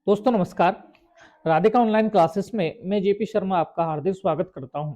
दोस्तों नमस्कार। Radhika online classes में मैं जेपी शर्मा आपका हार्दिक स्वागत करता हूं।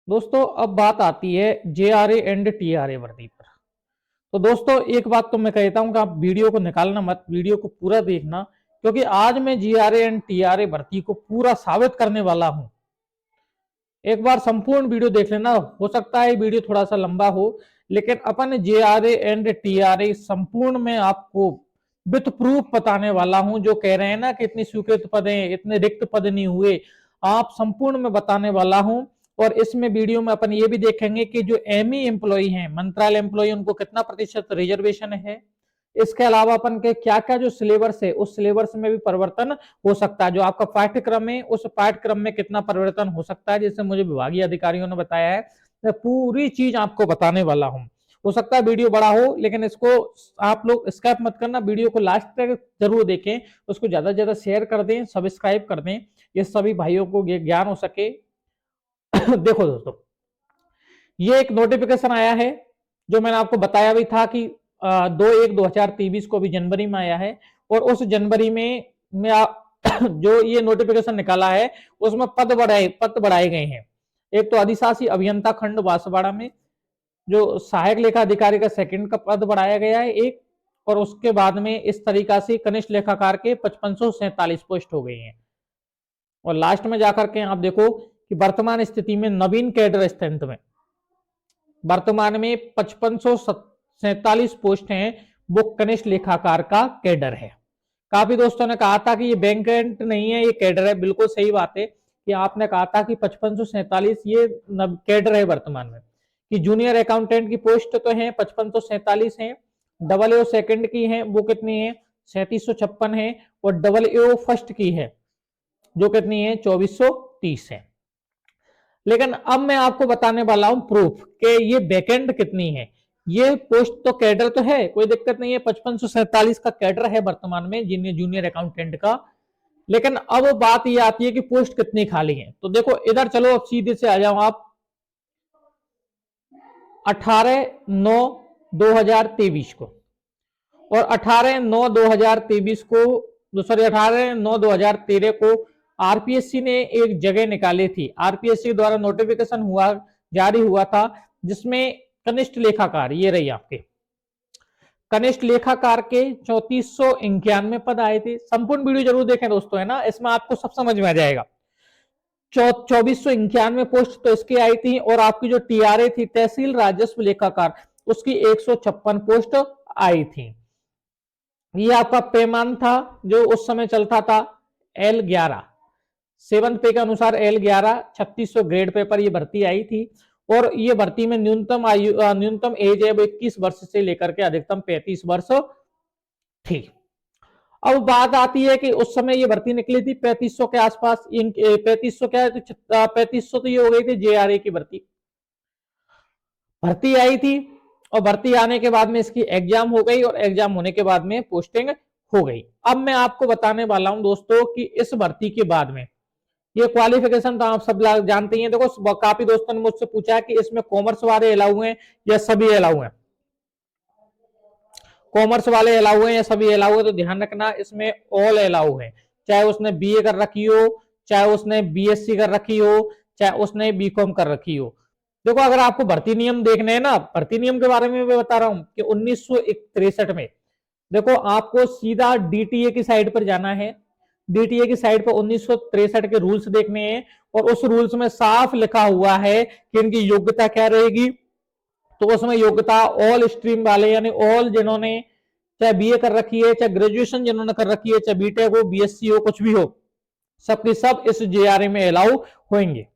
दोस्तों अब बात आती है जेआरए एंड टीआरए वर्दी पर। तो दोस्तों एक बात तो मैं कहता हूं कि आप वीडियो को निकालना मत, वीडियो को पूरा देखना, क्योंकि आज मैं जीआरए एंड टीआरए भर्ती को पूरा साबित करने वाला हूं। एक बार संपूर्ण वीडियो देख लेना। हो सकता है वीडियो थोड़ा सा लंबा हो, लेकिन अपन जेआरए एंड टीआरए संपूर्ण में आपको विथ प्रूफ बताने वाला हूं। जो कह रहे हैं ना कि इतनी स्वीकृत पद हैं, इतने रिक्त पद नहीं हुए, आप संपूर्ण में बताने वाला हूं। और इसमें वीडियो में अपन ये भी देखेंगे कि जो एमई एम्प्लॉई हैं, मंत्रालय एम्प्लॉई, उनको कितना प्रतिशत रिजर्वेशन है। इसके अलावा अपन के क्या क्या जो सिलेबस है, उस सिलेबस में भी परिवर्तन हो सकता है। जो आपका पाठ्यक्रम है, उस पाठ्यक्रम में कितना परिवर्तन हो सकता है, जैसे मुझे विभागीय अधिकारियों ने बताया है। मैं पूरी चीज आपको बताने वाला हूं। हो सकता है वीडियो बड़ा हो, लेकिन इसको आप लोग स्किप मत करना, वीडियो को लास्ट तक जरूर देखें। उसको ज्यादा से ज्यादा शेयर कर दें, सब्सक्राइब कर दें, ये सभी भाइयों को ज्ञान हो सके। देखो दोस्तों, ये एक नोटिफिकेशन आया है, जो मैंने आपको बताया भी था कि 2/1/2023 को भी जनवरी में आया है। और उस जनवरी में जो ये नोटिफिकेशन निकाला है, उसमें पद बढ़ाए गए हैं। एक तो अधिशासी अभियंता खंड बांसवाड़ा में जो सहायक लेखा अधिकारी का सेकंड का पद बढ़ाया गया है एक। और उसके बाद में इस तरीका से कनिष्ठ लेखाकार के 5547 पोस्ट हो गई हैं। और लास्ट में जाकर के आप देखो कि वर्तमान स्थिति में नवीन कैडर स्ट्रेंथ में वर्तमान में 5547 पोस्ट हैं, वो कनिष्ठ लेखाकार का कैडर है। काफी दोस्तों ने कहा था कि ये बैंकेंट नहीं है, ये कैडर है। बिल्कुल सही बात है कि आपने कहा था कि 5547 ये कैडर है वर्तमान में। कि जूनियर अकाउंटेंट की पोस्ट तो है 5547 है, डबल ए सेकंड की है वो कितनी है 3756 है, और डबल ए फर्स्ट की है जो कितनी है 2430 है। लेकिन अब मैं आपको बताने वाला हूं प्रूफ कि ये वैकेंट कितनी है। ये पोस्ट तो कैडर तो है, कोई दिक्कत नहीं है, 5547 का कैडर है वर्तमान में जूनियर अकाउंटेंट का। लेकिन अब बात ये आती है कि पोस्ट कितनी खाली है। तो देखो इधर चलो, अब सीधे से आ जाओ आप 18/9/2023 को, और 18/9/2023 को, सॉरी 18/9/2013 को आरपीएससी ने एक जगह निकाली थी। आरपीएससी द्वारा नोटिफिकेशन जारी हुआ था, जिसमें कनिष्ठ लेखाकार, ये रही आपके कनिष्ठ लेखाकार के 3491 पद आए थे। संपूर्ण वीडियो जरूर देखें दोस्तों, है ना, इसमें आपको सब समझ में आ जाएगा। 2491 पोस्ट तो इसकी आई थी। और आपकी जो टीआरए थी, तहसील राजस्व लेखाकार, उसकी 156 पोस्ट आई थी। ये आपका पेमान था जो उस समय चलता था L11 सेवंथ पे के अनुसार L11 3600 ग्रेड पे पर ये भर्ती आई थी। और ये भर्ती में न्यूनतम एज है 21 वर्ष से लेकर के अधिकतम 35 वर्ष थी। अब बात आती है कि उस समय ये भर्ती निकली थी 3500 के आसपास। 3500 क्या है, 3500 तो ये हो गई थी जेआरए की भर्ती आई थी। और भर्ती आने के बाद में इसकी एग्जाम हो गई, और एग्जाम होने के बाद में पोस्टिंग हो गई। अब मैं आपको बताने वाला हूं दोस्तों कि इस भर्ती के बाद में ये क्वालिफिकेशन तो आप सब जानते हैं। देखो काफी दोस्तों ने मुझसे पूछा कि इसमें कॉमर्स वाले अलाउ हैं या सभी अलाउ हैं, कॉमर्स वाले अलाउ हैं या सभी अलाउ है। तो ध्यान रखना, इसमें ऑल अलाउ है, चाहे उसने बीए कर रखी हो, चाहे उसने बीएससी कर रखी हो, चाहे उसने बीकॉम कर रखी हो। देखो अगर आपको भर्ती नियम देखने हैं ना, भर्ती नियम के बारे में मैं बता रहा हूं कि 1963 में देखो आपको सीधा डीटीए की साइड पर जाना है। डीटीए की साइड पर 1963 के रूल्स देखने हैं, और उस रूल्स में साफ लिखा हुआ है कि इनकी योग्यता क्या रहेगी। तो उसमें योग्यता ऑल स्ट्रीम वाले, यानी ऑल जिन्होंने चाहे बीए कर रखी है, चाहे ग्रेजुएशन जिन्होंने कर रखी है, चाहे बीटेक हो, बीएससी हो, कुछ भी हो, सबके सब इस जेआरए में अलाउ होंगे।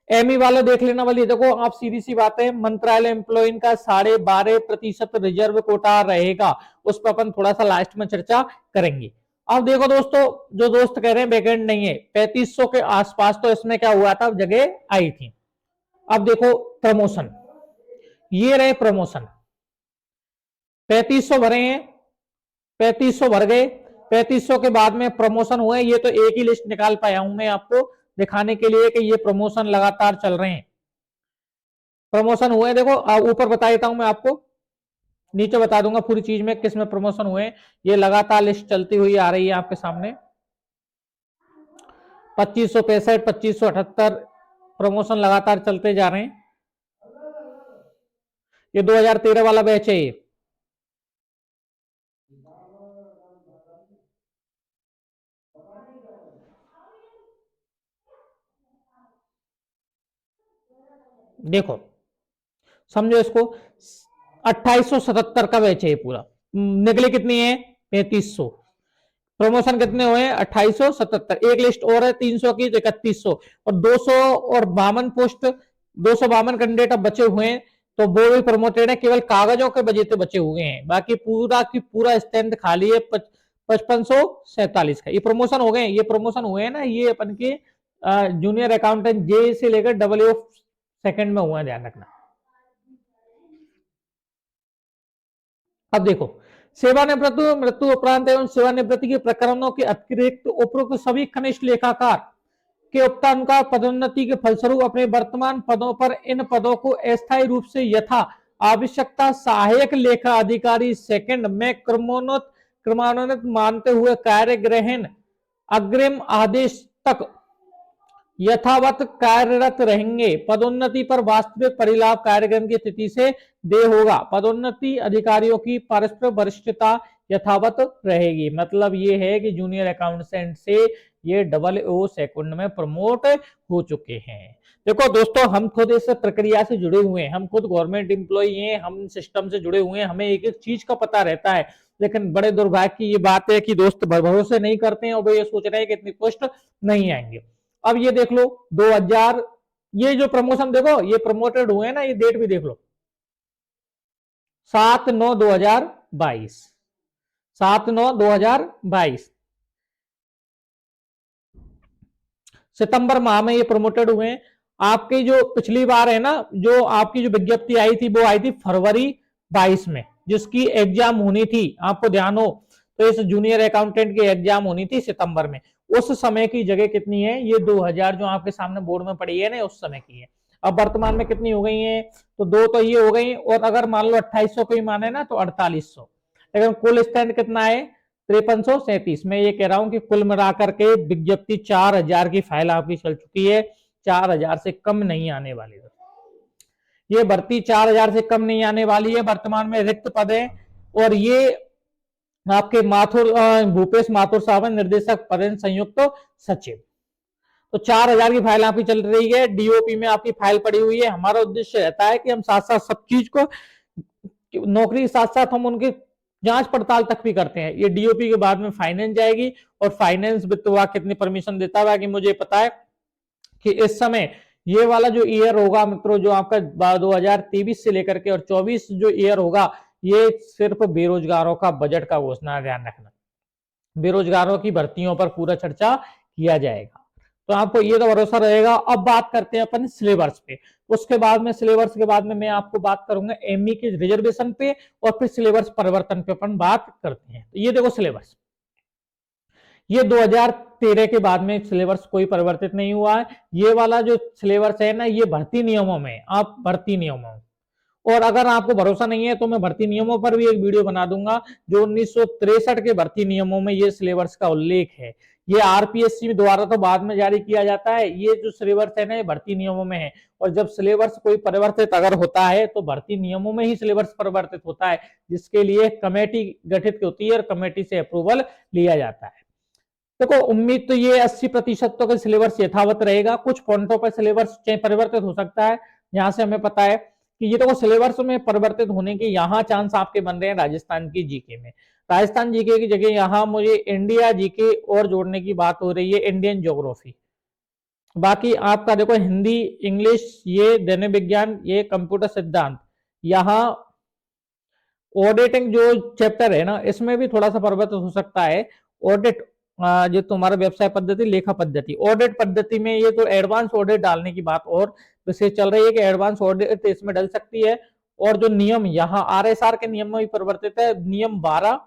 एमई वाले देख लेना वाली, देखो आप सीधी सी बात है, मंत्रालय एम्प्लॉय का 12.5% रिजर्व कोटा रहेगा। उस पर अपन थोड़ा सा लास्ट में चर्चा करेंगे। अब देखो दोस्तों, जो दोस्त कह रहे हैं वैकेंट नहीं है, 3500 के आसपास तो इसमें क्या हुआ था, जगह आई थी। अब देखो प्रमोशन, ये रहे प्रमोशन, 3500 भरे हैं, 3500 भर गए, 3500 के बाद में प्रमोशन हुए। ये तो एक ही लिस्ट निकाल पाया हूं मैं आपको दिखाने के लिए कि ये प्रमोशन लगातार चल रहे हैं। प्रमोशन हुए, देखो ऊपर बता देता हूं मैं आपको। नीचे बता दूंगा पूरी चीज में किस में प्रमोशन हुए। ये लगातार लिस्ट चलती हुई आ रही है आपके सामने। 2565, 2578 प्रमोशन लगातार चलते जा रहे हैं। ये 2013 वाला बैच है ये। देखो समझो इसको, 2877 का बैच है ये पूरा। निकले कितनी है? 3500। प्रमोशन कितने हुए? 2877। एक लिस्ट और है 300 की, तो 3100 और 200 और 52 पोस्ट, 252 कैंडिडेट अब बचे हुए हैं, तो वो भी प्रमोटेड है। केवल कागजों के वजह से बचे हुए हैं, बाकी पूरा की पूरा स्ट्रेंथ खाली है 5547 का। ये प्रमोशन हो गए, ये प्रमोशन हुए हैं ना, ये अपन के जूनियर अकाउंटेंट जे से लेकर डब्ल्यू सेकंड में हुआ है, ध्यान रखना। अब देखो, सेवानिवृत्ति, मृत्यु उपरांत एवं सेवानिवृत्ति के प्रकरणों के अतिरिक्त उपरोक्त सभी कनिष्ठ लेखाकार के उपतान का पदोन्नति के फलस्वरूप अपने वर्तमान पदों पर इन पदों को अस्थायी रूप से यथा आवश्यकता सहायक लेखा अधिकारी सेकंड में क्रमान्वित मानते हुए कार्य ग्रहण अग्रिम आदेश तक यथावत कार्यरत रहेंगे। पदोन्नति पर वास्तविक परिलाभ कार्यक्रम की स्थिति से देय होगा। पदोन्नति अधिकारियों की परस्पर वरिष्ठता यथावत रहेगी। मतलब ये है कि जूनियर अकाउंटेंट से ये डब्ल्यू सेकंड में प्रमोट हो चुके हैं। देखो दोस्तों, हम खुद इस प्रक्रिया से जुड़े हुए हैं, हम खुद गवर्नमेंट एम्प्लॉई हैं, हम सिस्टम से जुड़े हुए हैं, हमें एक एक चीज का पता रहता है। लेकिन बड़े दुर्भाग्य की ये बात है कि दोस्त भरोसे नहीं करते हैं और वे ये सोच रहे हैं कि इतनी पोस्ट नहीं आएंगे। अब ये देख लो 2000, ये जो प्रमोशन देखो, ये प्रमोटेड हुए हैं ना, ये डेट भी देख लो, 7/9/2022, 7/9/2022 सितंबर माह में ये प्रमोटेड हुए हैं। आपकी जो पिछली बार है ना, जो आपकी जो विज्ञप्ति आई थी, वो आई थी फरवरी 22 में, जिसकी एग्जाम होनी थी, आपको ध्यान हो तो इस जूनियर अकाउंटेंट की एग्जाम होनी थी सितंबर में। उस समय की जगह कितनी है? ये 2000 जो आपके सामने बोर्ड में पड़ी है ना, उस समय की है। अब वर्तमान में कितनी हो गई है? तो दो तो ये हो गई, और अगर मान लो 2800 को ही माने ना, तो 4800। लेकिन कुल स्टैंड कितना है? 5337। मैं ये कह रहा हूं कि कुल मिलाकर के विज्ञप्ति 4000 की फाइल आपकी चल चुकी है, 4000 से कम नहीं आने वाली है। ये भर्ती 4000 से कम नहीं आने वाली है। वर्तमान में रिक्त पद है, और ये आपके माथुर भूपेश माथुर साहब है, निर्देशक पद संयुक्त सचिव। तो 4000 की फाइल आपकी चल रही है, डीओपी में आपकी फाइल पड़ी हुई है। हमारा उद्देश्य रहता है कि हम साथ साथ सब चीज को, नौकरी के साथ साथ हम उनकी जांच पड़ताल तक भी करते हैं। ये डीओपी के बाद में फाइनेंस जाएगी, और फाइनेंस वित्त विभाग कितनी परमिशन देता है कि मुझे पता है कि इस समय ये वाला जो ईयर होगा मित्रों, जो आपका 2023 से लेकर के और 24 जो ईयर होगा, ये सिर्फ बेरोजगारों का बजट का घोषणा, ध्यान रखना। बेरोजगारों की भर्तियों पर पूरा चर्चा किया जाएगा, तो आपको ये तो भरोसा रहेगा। अब बात करते हैं अपन सिलेबस पे। उसके बाद में, सिलेबस के बाद में मैं आपको बात करूंगा एमई के रिजर्वेशन पे, और फिर सिलेबस परिवर्तन पे अपन बात करते हैं। तो ये देखो सिलेबस, ये 2013 के बाद में सिलेबस कोई परिवर्तित नहीं हुआ है। ये वाला जो सिलेबस है ना, ये भर्ती नियमों में, आप भर्ती नियमों, और अगर आपको भरोसा नहीं है तो मैं भर्ती नियमों पर भी एक वीडियो बना दूंगा, जो 1963 के भर्ती नियमों में ये सिलेबस का उल्लेख है। ये आरपीएससी द्वारा तो बाद में जारी किया जाता है, ये जो सिलेबस है ना, ये भर्ती नियमों में है। और जब सिलेबस कोई परिवर्तित अगर होता है, तो भर्ती नियमों में ही सिलेबस परिवर्तित होता है, जिसके लिए कमेटी गठित होती है और कमेटी से अप्रूवल लिया जाता है। देखो, उम्मीद तो ये 80% तो का सिलेबस यथावत रहेगा। कुछ पॉइंटों पर सिलेबस परिवर्तित हो सकता है, जहां से हमें पता है कि ये देखो सिलेबस में परिवर्तित होने के यहाँ चांस आपके बन रहे हैं राजस्थान की जीके में। राजस्थान जीके की जगह यहाँ मुझे इंडिया जीके और जोड़ने की बात हो रही है, इंडियन ज्योग्राफी। बाकी आपका देखो हिंदी, इंग्लिश, ये दैनिक विज्ञान, ये कंप्यूटर सिद्धांत, यहाँ ऑडिटिंग जो चैप्टर है ना, इसमें भी थोड़ा सा परिवर्तन हो सकता है। ऑडिट जो तुम्हारा व्यवसाय पद्धति, लेखा पद्धति, ऑडिट पद्धति में ये तो एडवांस ऑडिट डालने की बात और विशेष चल रही है कि एडवांस ऑडिट इसमें डल सकती है। और जो नियम यहाँ आरएसआर के नियम में भी परिवर्तित है, नियम 12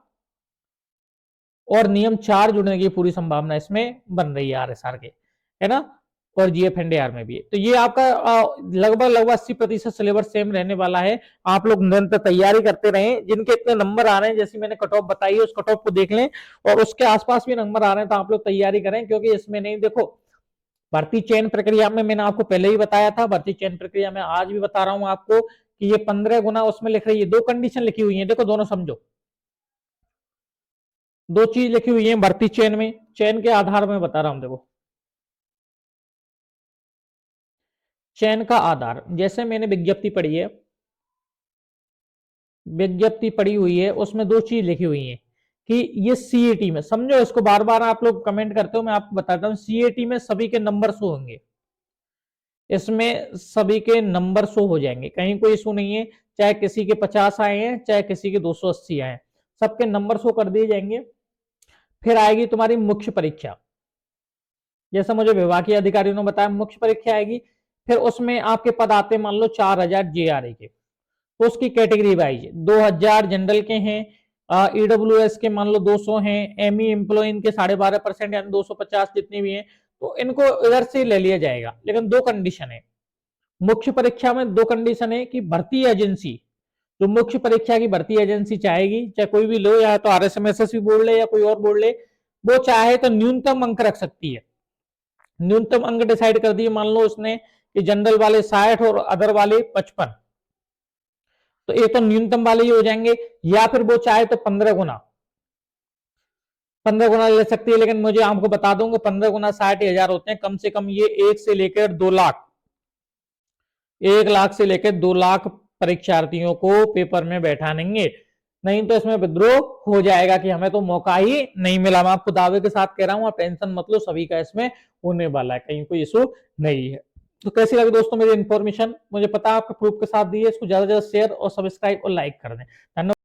और नियम 4 जुड़ने की पूरी संभावना इसमें बन रही है आरएसआर के, है ना। और जीएफ एनडीआर में भी है। तो ये आपका लगभग लगभग 80% सिलेबस सेम रहने वाला है। आप लोग निरंतर तैयारी करते रहें। जिनके इतने नंबर आ रहे हैं, जैसे मैंने कट ऑफ बताई है, उस कट ऑफ को देख लें और उसके आसपास भी नंबर आ रहे हैं तो आप लोग तैयारी करें, क्योंकि इसमें नहीं, देखो भर्ती चयन प्रक्रिया में मैंने आपको पहले ही बताया था, भर्ती चयन प्रक्रिया में आज भी बता रहा हूं आपको कि ये 15 गुना उसमें लिख रही है, दो कंडीशन लिखी हुई है, देखो दोनों समझो, दो चीज लिखी हुई है भर्ती चयन में, चयन के आधार में बता रहा हूं। देखो चयन का आधार, जैसे मैंने विज्ञप्ति पढ़ी है, विज्ञप्ति पड़ी हुई है, उसमें दो चीज लिखी हुई है कि ये सीएटी में, समझो इसको, बार बार आप लोग कमेंट करते हो, मैं आपको बताता हूं, सीएटी में सभी के नंबर शो होंगे, इसमें सभी के नंबर शो हो जाएंगे, कहीं कोई इशू नहीं है, चाहे किसी के 50 आए हैं चाहे किसी के 280 आए हैं, सबके नंबर शो कर दिए जाएंगे। फिर आएगी तुम्हारी मुख्य परीक्षा, जैसा मुझे विभागीय अधिकारियों ने बताया, मुख्य परीक्षा आएगी। फिर उसमें आपके पद आते मान लो 4000 जेआरए के, तो उसकी कैटेगरी वाइज 2000 जनरल के हैं, ईडब्ल्यूएस के मान लो 200 हैं, एमई एम्प्लॉय के 12.5% यानी 250 जितने भी हैं, तो इनको इधर से ले लिया जाएगा। लेकिन दो कंडीशन है मुख्य परीक्षा में, दो कंडीशन है कि भर्ती एजेंसी, जो मुख्य परीक्षा की भर्ती एजेंसी चाहेगी, चाहे कोई भी लो, या तो आरएसएमएसएसबी बोर्ड ले या कोई और बोर्ड ले, वो चाहे तो न्यूनतम अंक रख सकती है। न्यूनतम अंक डिसाइड कर दिए मान लो उसने कि जनरल वाले 60 और अदर वाले 55, तो एक तो न्यूनतम वाले ही हो जाएंगे, या फिर वो चाहे तो 15 गुना, 15 गुना ले सकती है। लेकिन मुझे आपको बता दूंगा 15 गुना 60,000 होते हैं, कम से कम ये 1 से लेकर 2 लाख, 1 लाख से लेकर 2 लाख परीक्षार्थियों को पेपर में बैठानेंगे, नहीं तो इसमें विद्रोह हो जाएगा कि हमें तो मौका ही नहीं मिला। मैं आपको दावे के साथ कह रहा हूं, आप टेंशन मत लो, सभी का इसमें होने वाला है, कहीं कोई इशू नहीं है। तो कैसी लगी दोस्तों मेरी इन्फॉर्मेशन, मुझे पता है आपका प्रूफ के साथ दी है, इसको ज्यादा से ज्यादा शेयर और सब्सक्राइब और लाइक कर दें। धन्यवाद।